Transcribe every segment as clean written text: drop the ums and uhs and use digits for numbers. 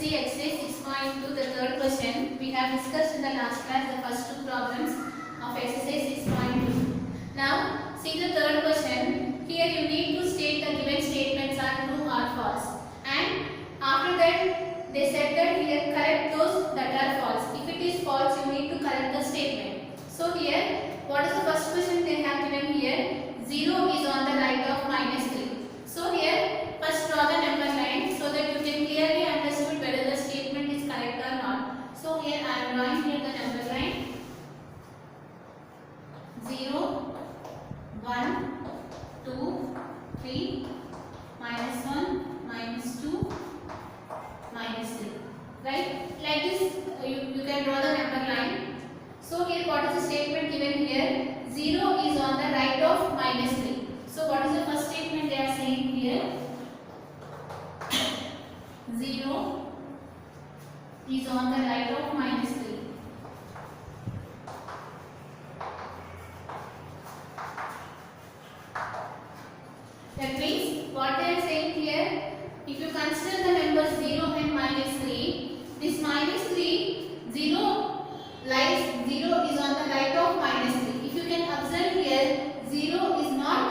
see exercise 6.2, the third question. We have discussed in the last class the first two problems of exercise 6.2. Now, see the third question. Here you need to state the given statements are true or false. And after that, they said that here correct those that are false. If it is false, you need to correct the statement. So here, what is the first question they have given here? 0 is on the right of -3. So here, first draw the number line so that you can clearly understand whether the statement is correct or not. So here I am drawing here the number line 0, 1, 2, 3, -1, -2, -3. Right? Like this, you can draw the number line. So here, what is the statement given here? 0 is on the right of -3. So what is the first statement they are saying here? 0 is on the right of -3. That means what they are saying here, if you consider the numbers 0 and -3, this -3, 0 is on the right of -3. If you can observe here, 0 is not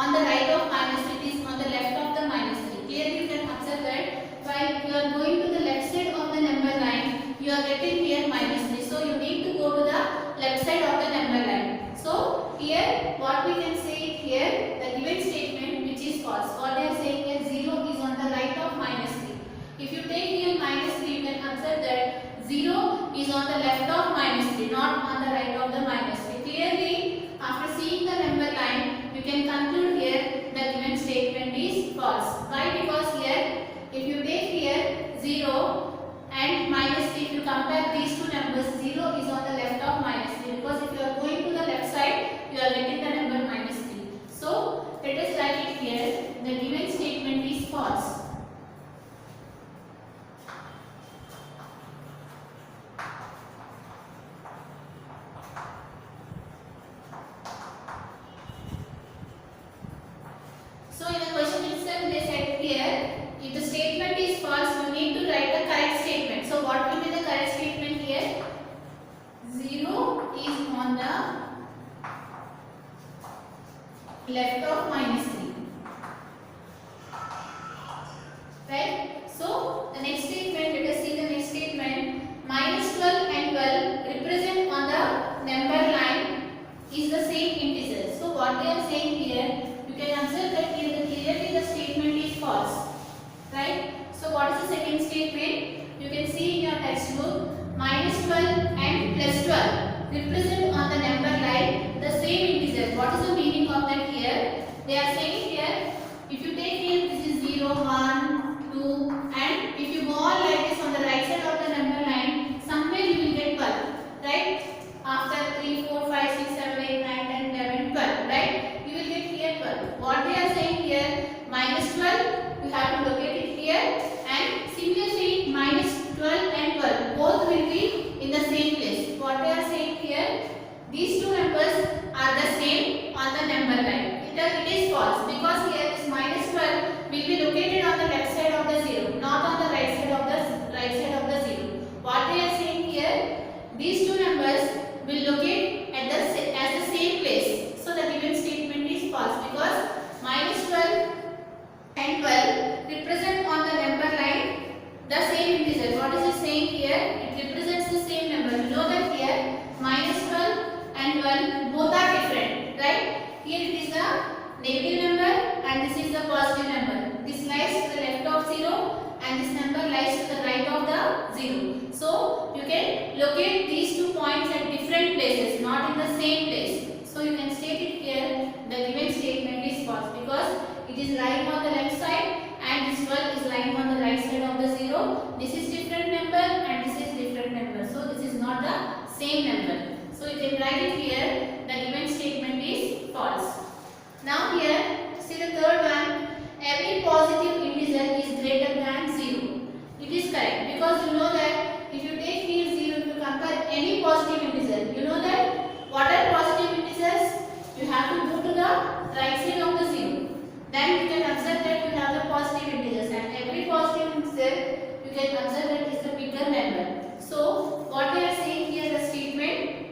on the right of -3, it is on the left of the -3. Clearly you can observe that while you are going to the left side of the number line, you are getting here -3. So you need to go to the left side of the number line. So here what we can say here, the given statement which is false. What they are saying here, 0 is on the right of -3. If you take here -3, you can observe that 0 is on the left of -3, not on the right of the -3. Clearly, after seeing the number line, you can conclude here the given statement is false. Why? Because here, if you take here 0 and -3, if you compare these two numbers, 0 is on the left of -3. Because if you are going to the left side, you are getting the number -3. So, let us write it here. The given statement is false. So in the question itself they said here, if the statement is false, you need to write the correct statement. So what will be the correct statement here? 0 is on the left of -3. Right? So the next statement, let us see the next statement. -12 and 12 represent on the number line is the same integer. So what they are saying here, you can observe that here clearly the statement is false. Right? So what is the second statement? You can see in your textbook, -12 and +12 represent on the number line the same integer. What is the meaning of that here? They are saying here, if you take here, this is 0, 1, 2, and if you go on like this on the right side of the number line, somewhere you will get 12. Right? After 3, 4, 5, 6, 7, 8, 9, 10, 11, 12. Right? You will get here 12. What they are saying here, -12, you have to locate it here, and similarly -12 and 12 both will be in the same place. What they are saying here, these two numbers are the same on the number line. It is false because here this -12 will be located on the left side of the 0, not on the right side of the 0. What they are saying here, these two numbers will locate at the same place. So the given statement is false because -12 and 12 represent on the number line the same integer. What is it saying here? It represents the same number. You know that here -12 and 12 both are different, right? Here it is the negative number and this is the positive number. This lies to the left of 0 and this number lies to the right of the 0. So you can locate these two points at different places, not in the same place. So you can state it here, the given statement is false because it is lying on the left side and this 12 is lying on the right side of the 0. This is different number and this is different number. So this is not the same number. So you can write it here, the given statement is false. Now here, see the third one, every positive integer is greater than 0. It is correct because you know that if you take here 0, if you compare any positive integer, you know that what are positive integers? You have to go to the right side of the 0. Then you can observe that you have the positive integers and every positive integer you can observe that is the bigger number. So what we are saying here, the statement,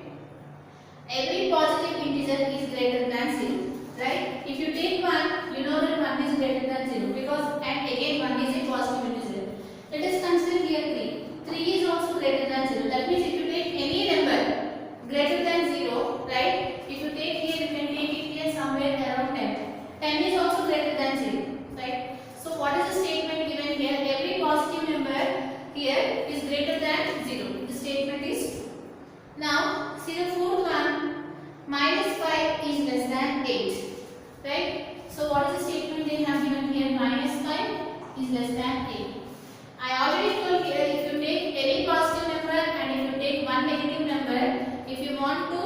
every positive integer is greater than 0, right? If you take 1, you know that 1 is greater than 0 because, and again 1 is a positive integer. Let us consider here 3. 3 is also greater than 0. That means if you take any number greater than 0, right? If you take here, you can take it here somewhere around 10. 10 is also greater than 0, right? So what is the statement given here? Every positive number here is greater than 0. The statement is true. Now see the fourth one, minus 5 is less than 8, right? So what is the statement they have given here? Minus 5 is less than 8. I already told here, if you take any positive number and if you take one negative number, if you want to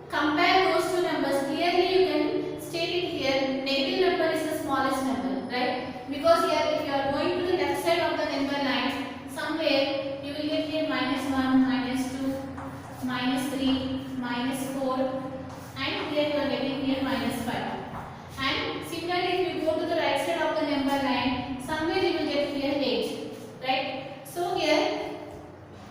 compare those two numbers, clearly you can state it here, negative number is the smallest number, right? Because here if you are going to the left side of the number line, somewhere you will get here minus 1, minus 2, minus 3, minus 4, and here you are getting here minus 5. And similarly, if you go to the right side of the number line, somewhere you will get here 8. Right? So here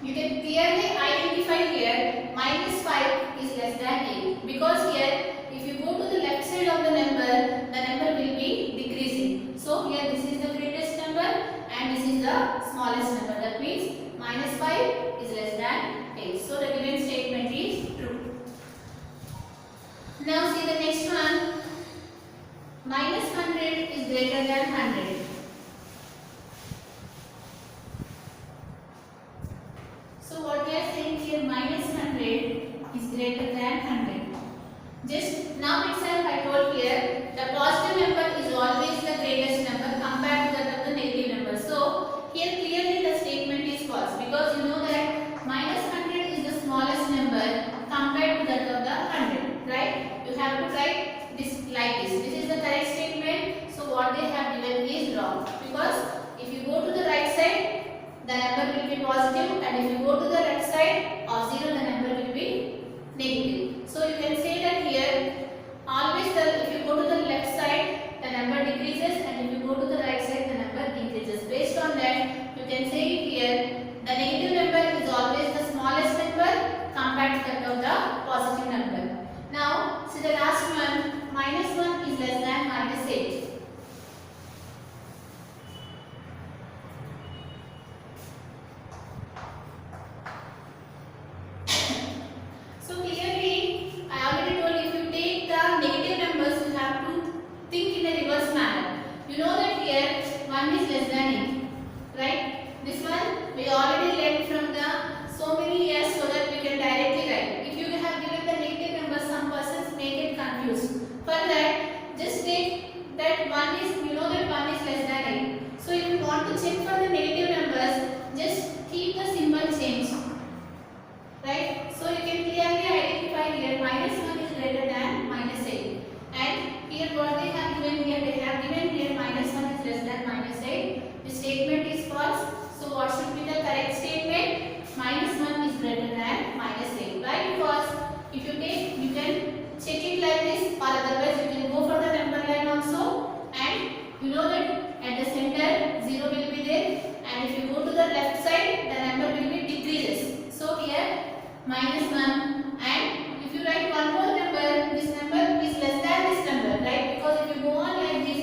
you can clearly identify here minus 5 is less than 8 because here if you go to the left side of the number will be decreasing. So here this is the greatest number and this is the smallest number. That means minus 5 is less than 8. So the given statement is true. Now see the next one. Minus 100 is greater than 100. So what we are saying here, minus 100 is greater than 100. Just now itself I told here, the positive number is always the greatest number compared to that of the negative number. So here clearly the statement is false because you know that minus 100 is the smallest number compared to that of the 100, right? You have to write this like this. This is the correct statement. So what they have given is wrong because if you go to the right side, the number will be positive, and if you go to the left side of 0, the number will be negative. So you can say that here always if you go to the left side the number decreases and if you go to the right side the number increases. Based on that you can say it here, the negative number is always the smallest number compared to that of the positive number. Now see the last one, minus 1 is less than minus 8. You know that here 1 is less than 8, right? This one we already learned from the so many years so that we can directly write. If you have given the negative number, some persons may get confused. For that, just take that 1 is, you know that 1 is less than 8. So if you want to check for the negative numbers, just keep the symbol changed, right? So you can clearly identify here minus 1 is greater than minus 8. And here what they have given here, they have given here minus 1 is less than minus 8. The statement is false. So what should be the correct statement? Minus 1 is greater than minus 8. Why? Because if you take, you can check it like this, or otherwise you can go for the number line also. And you know that at the center 0 will be there. And if you go to the left side, the number will be decreases. So here minus 1, and if you write one more number, this number is less than this number, right? Because if you go on like this,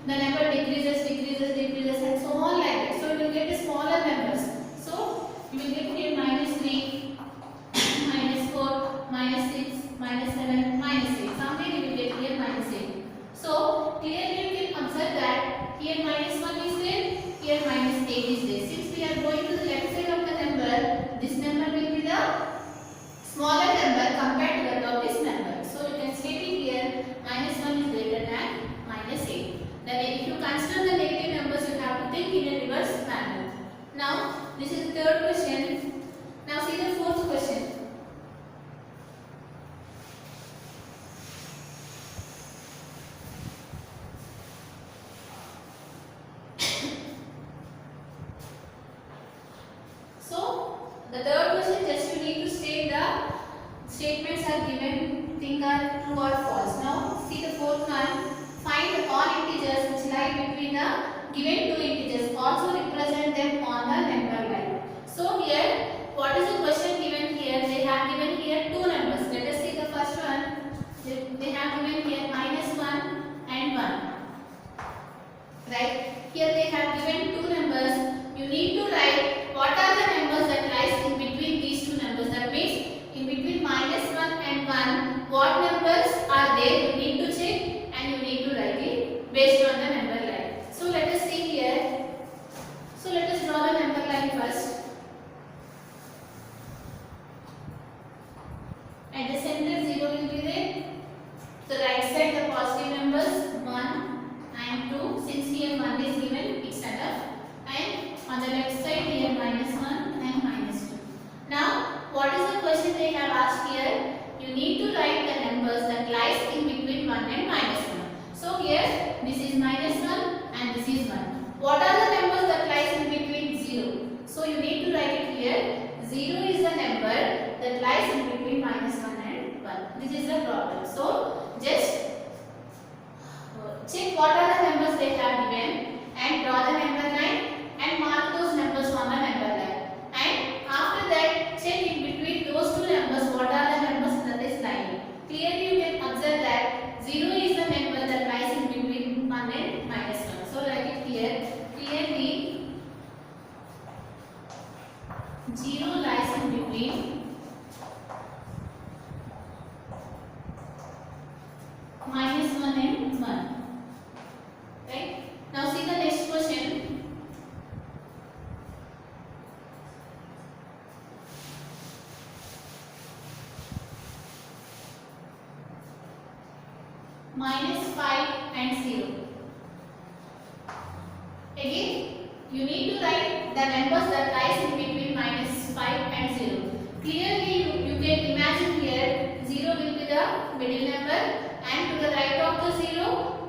the number decreases, decreases, decreases, and so on like that. So you will get the smaller numbers. So you will get here minus 3, minus 4, minus 6, minus 7, minus 8. Somewhere you will get here minus 8. So clearly you can observe that here minus 1 is there, here minus 8 is there. Since we are going to the left side of the number, this number will be the smaller number compared to that of this number. So you can state it here, minus 1 is greater than minus 8. Then if you consider the negative numbers, you have to think in a reverse manner. Now this is the third question. Now see the fourth question. So the third question, just you need to state the statements are given, think are true or false. Now see the fourth one. Find all integers which lie between the given two integers. Also represent them on the number -5 and 0. Again, you need to write the numbers that lies in between -5 and 0. Clearly, you can imagine here 0 will be the middle number, and to the right of the 0,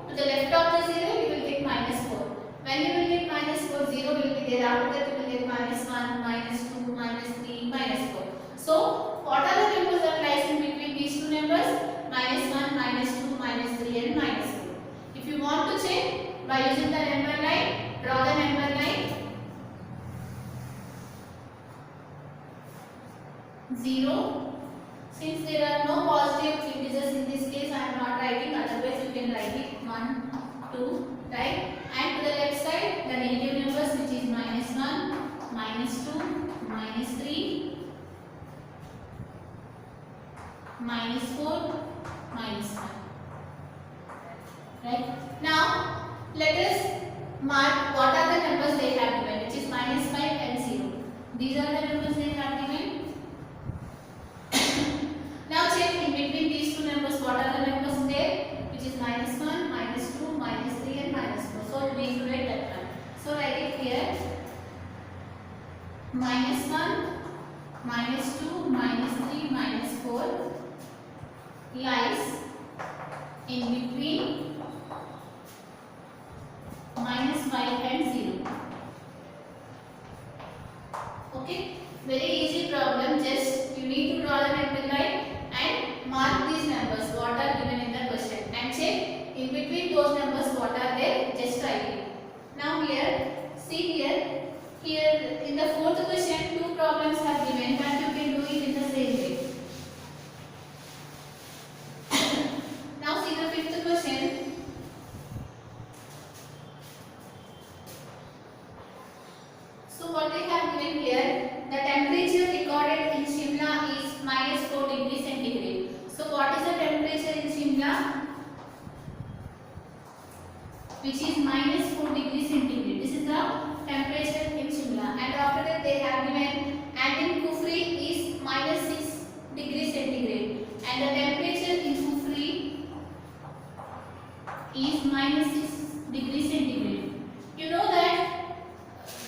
to the left of the 0, you will get -4. When you will get -4, 0 will be there. After that, you will get -1, -2, -3, -4. So, what are the numbers that lies in between these two numbers? -1, -2, -3 and -4. If you want to check by using the number line, draw the number line. 0. Since there are no positive integers in this case, I am not writing. Otherwise, you can write it 1, 2, right? And to the left side, the negative numbers, which is -1, -2, -3, -4, -1. Right? Now, let us mark what are the numbers they have given, which is -5 and 0. These are the numbers they have given. Now check in between these two numbers what are the numbers there, which is -1, -2, -3 and -4. So we need to write that one. So write it here. -1, -2, -3, -4 lies in between -5 and 0. Okay, very easy problem. Just you need to draw the number line and mark these numbers what are given in the question, and check in between those numbers what are there. Just write it. Now here, see here in the fourth question, two problems are given, but you can do it in the same way. Now see the fifth question. So what they have given here, the temperature recorded in Shimla is -4 degrees centigrade. So what is the temperature in Shimla? Which is -4 degrees centigrade. This is the temperature in Shimla. And after that they have given, and in Kufri is -6 degrees centigrade. And the temperature in Kufri is -6 degrees centigrade. You know that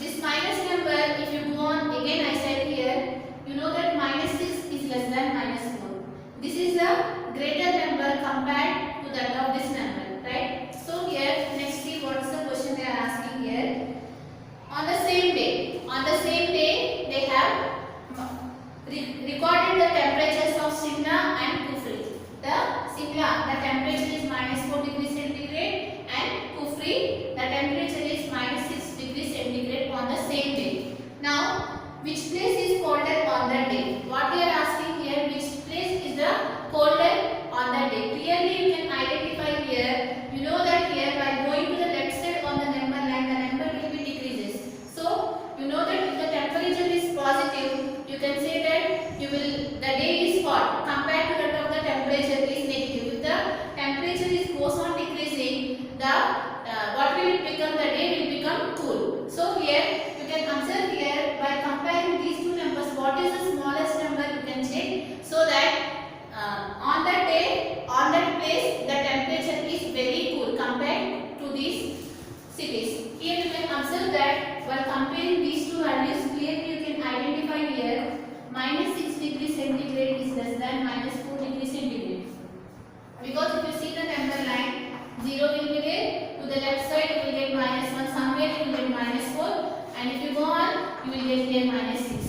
this minus number, if you go on, again I said here, you know that -6 is less than -4. This is a greater number compared to that of this number, right? So here, next see what is the question they are asking here. On the same day they have recorded the temperatures of Shimla and Kufri. The Shimla, the temperature is -4 degrees centigrade, and Kufri, the temperature is -6 degrees centigrade on the same day. Now, which place is colder on that day? What we are asking here, which place is the colder on that day? Clearly, you can identify here. You know that here, by going to the left side on the number line, the number will be decreases. So, you know that if the temperature is positive, you can say that the day is hot compared to that of the temperature is negative. If the temperature goes on decreasing, what will it become? The day will become cool. So here you can observe here, by comparing these two numbers, what is the smallest number you can check, so that on that day, on that place, the temperature is very cool compared to these cities. Here you can observe that while comparing these two values, clearly you can identify here -6 degrees centigrade is less than -4 degrees centigrade. Because if you see the number line, 0 will be there, to the left side you will get -1, somewhere you will get -4, and if you go on, you will get here -6.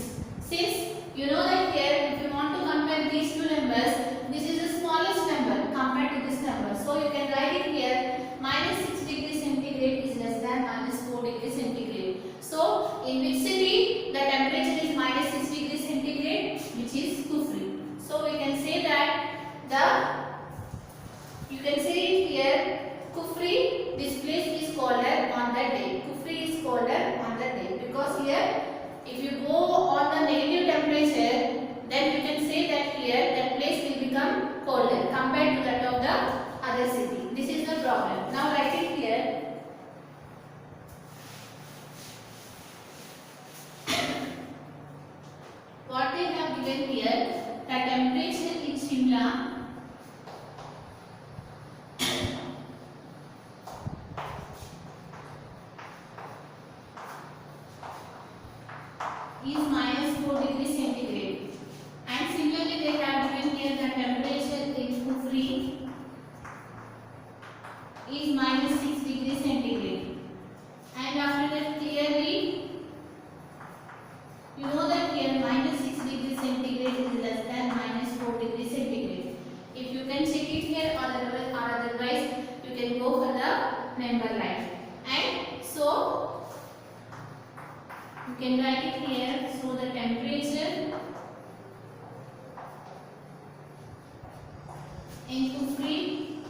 Since you know that here, if you want to compare these two numbers, this is the smallest number compared to this number. So you can write it here, -6 degrees centigrade is less than -4 degrees centigrade. So in which city the temperature is -6 degrees centigrade, which is Kufri. So we can say that you can say it here, Kufri, this place is colder on that day. Kufri is colder on that day, because here if you go on the negative temperature, then you can say that here that place will become colder compared to that of the other city. This is the problem. Now write it here. What they have given here, the temperature in Shimla is minus 4 degrees centigrade. And similarly they have given here the temperature into free is minus 6 degrees centigrade. And after that clearly you know that here minus 6 degrees centigrade is less than minus 4 degrees centigrade. If you can check it here or otherwise you can go for the number line. And so you can write it here. So the temperature into free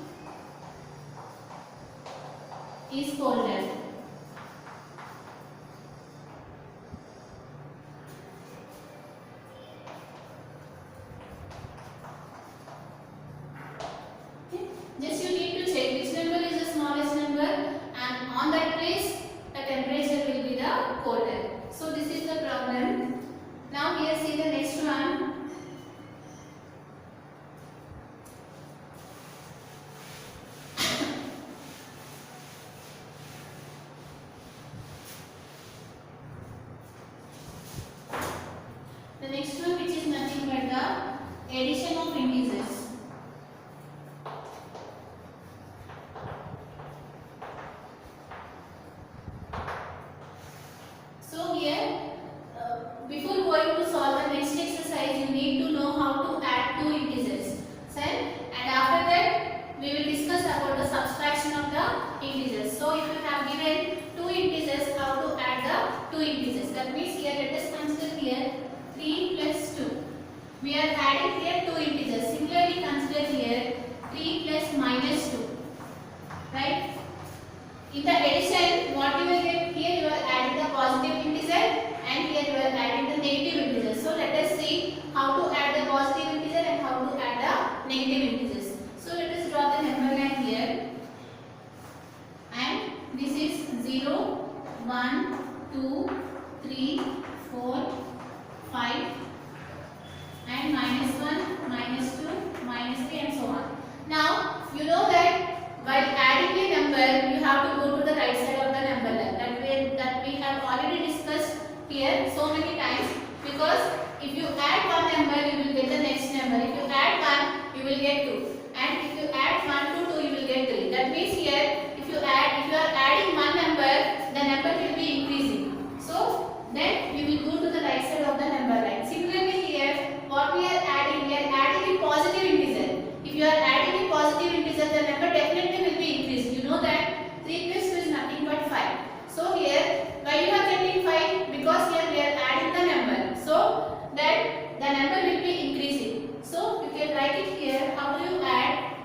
is colder. Just you need to check which number is the smallest number, and on that place the temperature will be the colder. So this is the problem. Now here see the next one. The next one, which is nothing but the addition of integers. So here, before going to solve the next exercise, you need to know how to add two integers. And after that, we will discuss about the subtraction of the integers. So if you have given two integers, how to add the two integers. That means here let us consider here 3 plus 2. We are adding here two integers. Similarly consider here 3 plus minus 2. Right? In the addition, what you will get here, you are adding the positive integer and here you are adding the negative integer. So let us see how to add the positive integer and how to add the negative integers. So let us draw the number line here. And this is 0, 1, 2, 3, 4, 5 and minus 1, minus 2, minus 3 and so on. Now you know that while adding a number you have to go to the right side of the number line. That we have already discussed here so many times, because if you add one number you will get the next number. If you add 1 you will get 2, and if you add 1 to 2 you will get 3. That means here if you are adding one number, the number will be increasing. So then we will go to the right side of the number line. Similarly here what we are adding a positive integer. If you are adding a positive integer, the number definitely will be increased. You know that 3 plus 2 is nothing but 5. So here why you are getting 5? Because here we are adding the number. So that the number will be increasing. So you can write it here. How do you add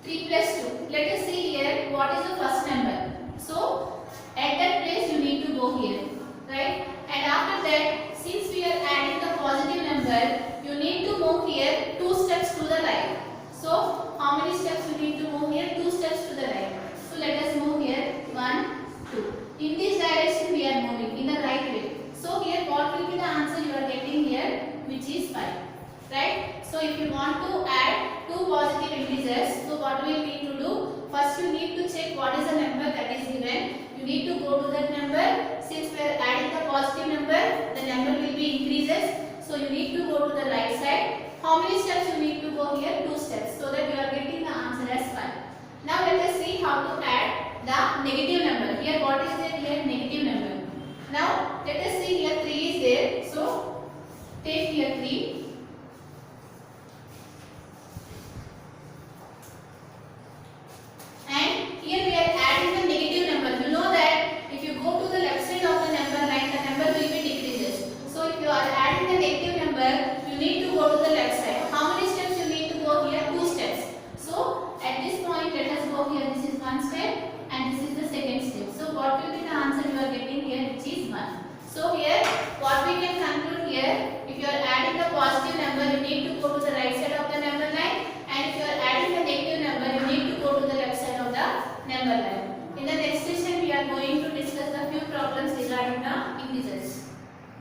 3 plus 2? Let us see here what is the first number. So at that place you need to go here, right? And after that, since we are adding the positive number, you need to move here 2 steps to the right. So how many steps you need to move here? 2 steps to the right. So let us move here 1, 2. In this direction we are moving in the right way. So here what will be the answer you are getting here, which is 5, right? So if you want to add two positive integers, so what we need to do? First you need to check what is the number that is given. You need to go to that number. Since we are adding the positive number, the number will be increases. So you need to go to the right side. How many steps you need to go here? 2 steps. So that you are getting the answer as 5. Now let us see how to add the negative number. Here what is there? Here negative number. Now let us see here 3 is there. So take here 3.